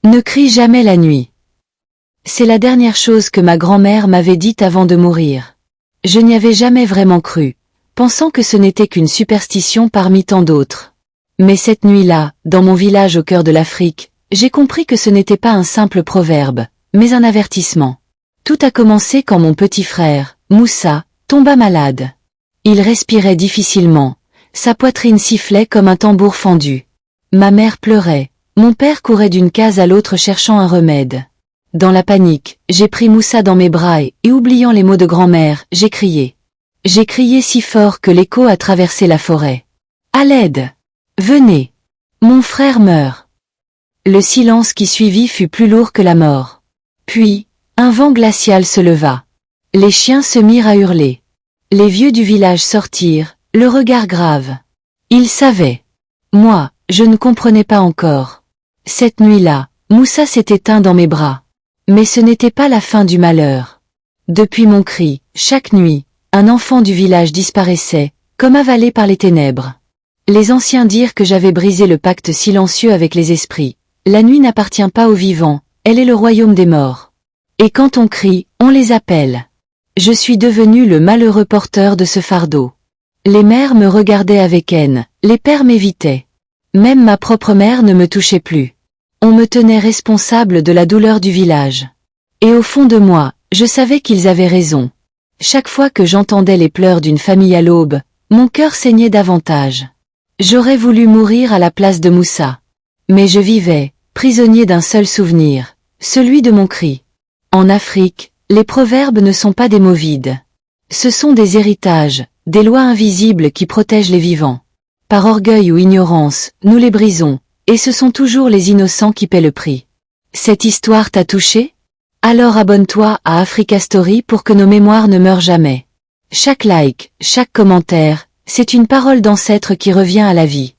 Ne crie jamais la nuit. C'est la dernière chose que ma grand-mère m'avait dite avant de mourir. Je n'y avais jamais vraiment cru, pensant que ce n'était qu'une superstition parmi tant d'autres. Mais cette nuit-là, dans mon village au cœur de l'Afrique, j'ai compris que ce n'était pas un simple proverbe, mais un avertissement. Tout a commencé quand mon petit frère, Moussa, tomba malade. Il respirait difficilement, sa poitrine sifflait comme un tambour fendu. Ma mère pleurait, mon père courait d'une case à l'autre cherchant un remède. Dans la panique, j'ai pris Moussa dans mes bras et oubliant les mots de grand-mère, j'ai crié. J'ai crié si fort que l'écho a traversé la forêt. À l'aide! Venez! Mon frère meurt! Le silence qui suivit fut plus lourd que la mort. Puis, un vent glacial se leva. Les chiens se mirent à hurler. Les vieux du village sortirent, le regard grave. Ils savaient. Moi, je ne comprenais pas encore. Cette nuit-là, Moussa s'est éteint dans mes bras. Mais ce n'était pas la fin du malheur. Depuis mon cri, chaque nuit, un enfant du village disparaissait, comme avalé par les ténèbres. Les anciens dirent que j'avais brisé le pacte silencieux avec les esprits. La nuit n'appartient pas aux vivants, elle est le royaume des morts. Et quand on crie, on les appelle. Je suis devenu le malheureux porteur de ce fardeau. Les mères me regardaient avec haine, les pères m'évitaient. Même ma propre mère ne me touchait plus. On me tenait responsable de la douleur du village. Et au fond de moi, je savais qu'ils avaient raison. Chaque fois que j'entendais les pleurs d'une famille à l'aube, mon cœur saignait davantage. J'aurais voulu mourir à la place de Moussa. Mais je vivais, prisonnier d'un seul souvenir, celui de mon cri. En Afrique, les proverbes ne sont pas des mots vides. Ce sont des héritages, des lois invisibles qui protègent les vivants. Par orgueil ou ignorance, nous les brisons, et ce sont toujours les innocents qui paient le prix. Cette histoire t'a touché? Alors abonne-toi à Africa Story pour que nos mémoires ne meurent jamais. Chaque like, chaque commentaire, c'est une parole d'ancêtre qui revient à la vie.